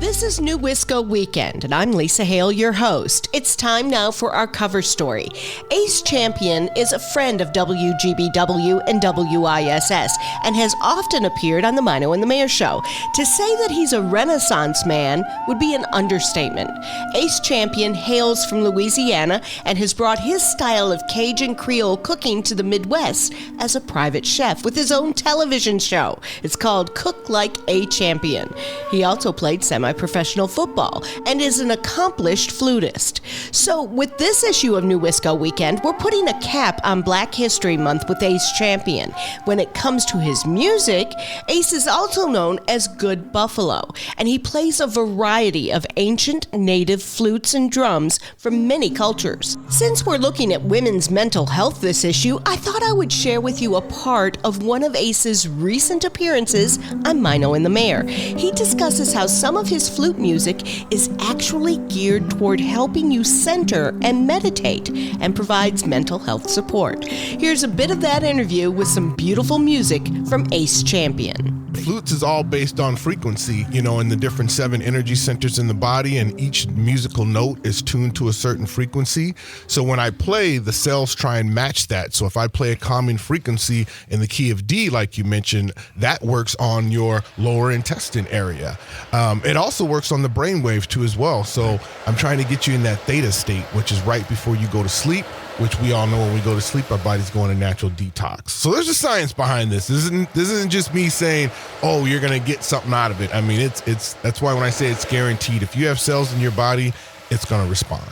This is New Wisco Weekend, and I'm Lisa Hale, your host. It's time now for our cover story. Ace Champion is a friend of WGBW and WISS and has often appeared on the Mino and the Mayor show. To say that he's a Renaissance man would be an understatement. Ace Champion hails from Louisiana and has brought his style of Cajun Creole cooking to the Midwest as a private chef with his own television show. It's called Cook Like a Champion. He also played semi-professional football and is an accomplished flutist. So with this issue of New Wisco Weekend, we're putting a cap on Black History Month with Ace Champion. When it comes to his music, Ace is also known as Good Buffalo, and he plays a variety of ancient native flutes and drums from many cultures. Since we're looking at women's mental health this issue, I thought I would share with you a part of one of Ace's recent appearances on Mino and the Mayor. He discusses how some of his flute music is actually geared toward helping you center and meditate and provides mental health support. Here's a bit of that interview with some beautiful music from Ace Champion. Flutes is all based on frequency, in the different 7 energy centers in the body, and each musical note is tuned to a certain frequency. So when I play, the cells try and match that. So if I play a calming frequency in the key of D, like you mentioned, that works on your lower intestine area. It also works on the brain waves too as well. So I'm trying to get you in that theta state, which is right before you go to sleep, which we all know when we go to sleep, our body's going to natural detox. So there's a science behind this. This isn't just me saying, oh, you're going to get something out of it. I mean, that's why when I say it's guaranteed, if you have cells in your body, it's going to respond.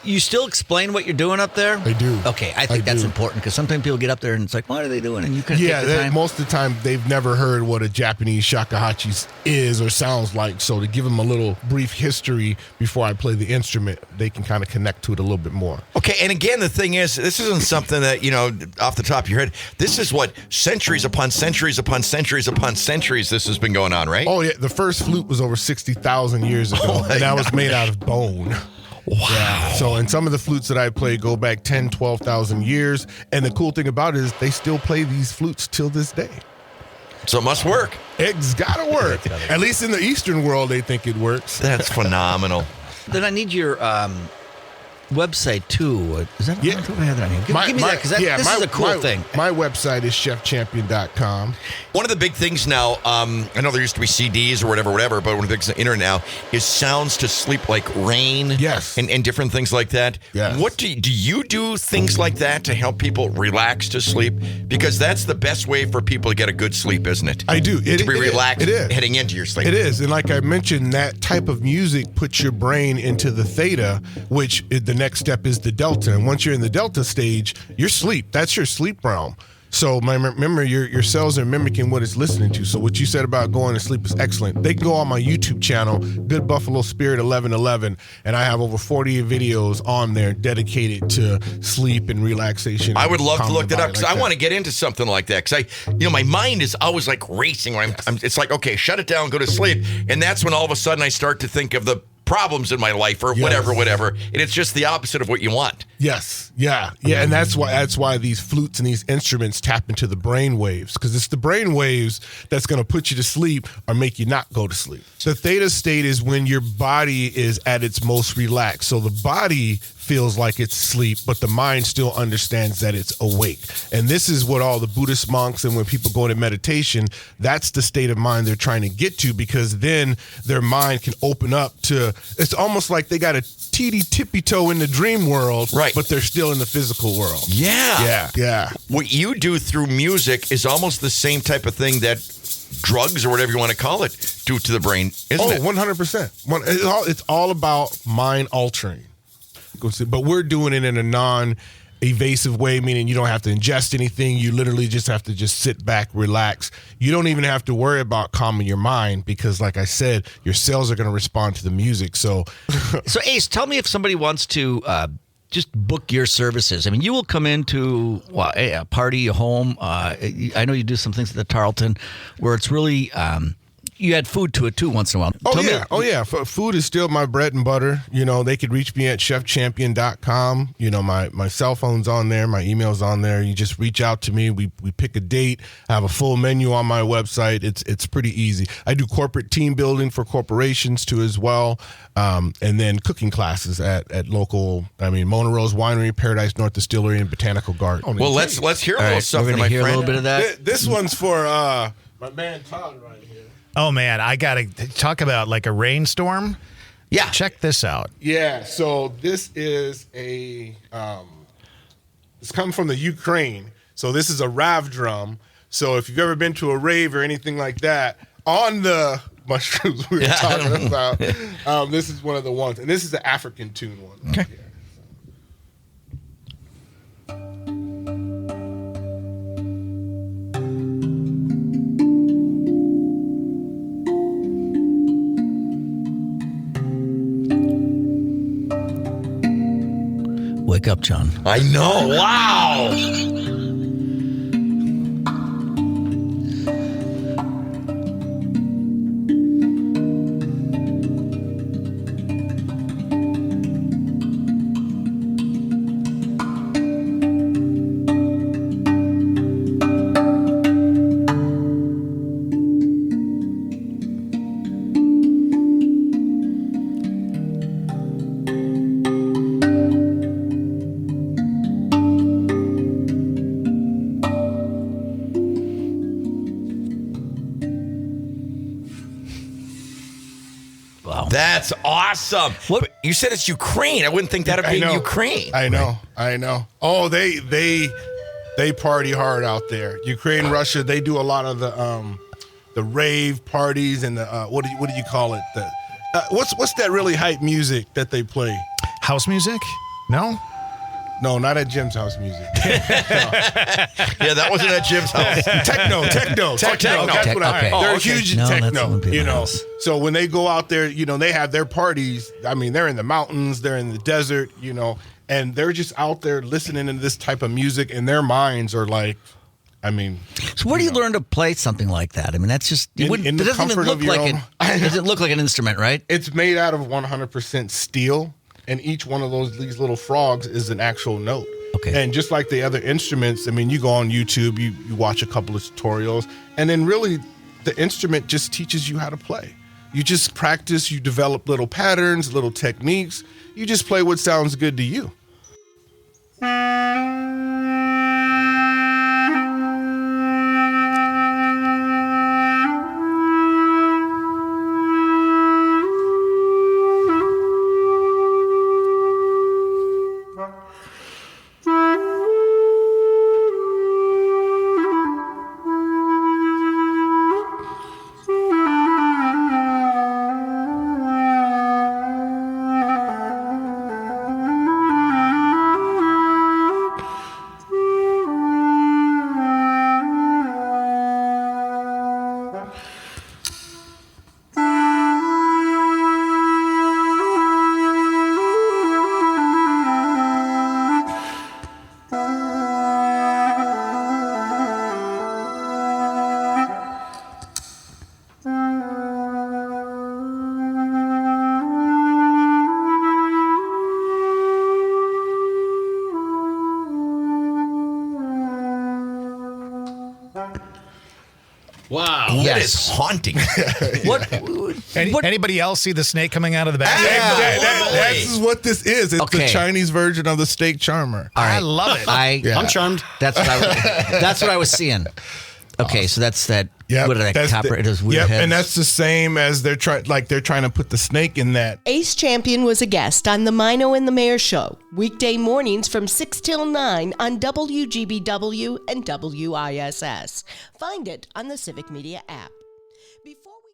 You still explain what you're doing up there? I do. Okay, I think that's important because sometimes people get up there and it's like, what are they doing? And you can take the time. Most of the time they've never heard what a Japanese shakuhachi is or sounds like. So to give them a little brief history before I play the instrument, they can kind of connect to it a little bit more. Okay, and again, the thing is, this isn't something that, off the top of your head. This is what centuries upon centuries upon centuries upon centuries this has been going on, right? Oh, yeah. The first flute was over 60,000 years ago, and that was made out of bone. Wow. Yeah. So, and some of the flutes that I play go back 10, 12,000 years. And the cool thing about it is they still play these flutes till this day. So it must work. It's got to work. At least in the Eastern world, they think it works. That's phenomenal. Then I need your website too. Is that? Yeah. I don't have that on here. Give me that because this is a cool thing. My website is chefchampion.com. One of the big things now, I know there used to be CDs or whatever, but one of the things on the internet now is sounds to sleep like rain. Yes. And different things like that. Yes. What do you do things like that to help people relax to sleep? Because that's the best way for people to get a good sleep, isn't it? I do. To be relaxed it is. Heading into your sleep. It is. And like I mentioned, that type of music puts your brain into the theta, which the next step is the delta. And once you're in the delta stage, you're sleep. That's your sleep realm. So remember, your cells are mimicking what it's listening to. So what you said about going to sleep is excellent. They can go on my YouTube channel, Good Buffalo Spirit 1111, and I have over 40 videos on there dedicated to sleep and relaxation. I would love to look that up because like I want to get into something like that. Because my mind is always like racing. When it's like, okay, shut it down, go to sleep, and that's when all of a sudden I start to think of the problems in my life or whatever, and it's just the opposite of what you want. Yes, yeah, and that's why these flutes and these instruments tap into the brain waves, because it's the brain waves that's going to put you to sleep or make you not go to sleep. The theta state is when your body is at its most relaxed. So the body feels like it's sleep, but the mind still understands that it's awake. And this is what all the Buddhist monks and when people go into meditation, that's the state of mind they're trying to get to, because then their mind can open up to, it's almost like they got a tippy toe in the dream world, right? But they're still in the physical world. Yeah. What you do through music is almost the same type of thing that drugs or whatever you want to call it do to the brain, isn't it? 100%. It's all about mind altering. But we're doing it in a non-evasive way, meaning you don't have to ingest anything. You literally just have to just sit back, relax. You don't even have to worry about calming your mind because, like I said, your cells are going to respond to the music. So Ace, tell me if somebody wants to just book your services. I mean, you will come into a party, a home. I know you do some things at the Tarleton where it's really you add food to it too once in a while. Oh yeah. Food is still my bread and butter. They could reach me at chefchampion.com. My cell phone's on there, my email's on there. You just reach out to me. We pick a date. I have a full menu on my website. It's pretty easy. I do corporate team building for corporations too as well, and then cooking classes at local. Mona Rose Winery, Paradise North Distillery, and Botanical Garden. Well, let's hear a little something, my hear friend. a little bit of that. This one's for my man Todd right here. Oh man, I gotta talk about like a rainstorm. Yeah, check this out. Yeah, so this is it's coming from the Ukraine. So this is a rav drum. So if you've ever been to a rave or anything like that, on the mushrooms we were talking about, this is one of the ones, and this is the African tune one. Okay. Here. Wake up, John. I know. Wow. That's awesome. What you said it's Ukraine. I wouldn't think that'd be Ukraine. I know. Oh, they party hard out there. Ukraine, Russia, they do a lot of the rave parties and the what do you call it? What's that really hype music that they play? House music? No? No, not at Jim's house music. Yeah, that wasn't at Jim's house. Techno. That's what they're huge in techno, House. So when they go out there, they have their parties. They're in the mountains, they're in the desert, and they're just out there listening to this type of music, and their minds are like, So where do you learn to play something like that? That's just in the comfort of your own. It doesn't look like an instrument, right? It's made out of 100% steel. And each one of these little frogs is an actual note. Okay. And just like the other instruments, you go on YouTube, you watch a couple of tutorials, and then really the instrument just teaches you how to play. You just practice, you develop little patterns, little techniques. You just play what sounds good to you. Wow. That is haunting. Anybody else see the snake coming out of the back? That's what this is. It's the Chinese version of the snake charmer. All right. I love it. I'm charmed. That's what I was seeing. Okay, so that's that. Yep, what are that copper? It is weird heads. And that's the same as they're trying to put the snake in that. Ace Champion was a guest on the Mino and the Mayor Show, weekday mornings from 6 till 9 on WGBW and WISS. Find it on the Civic Media app. Before we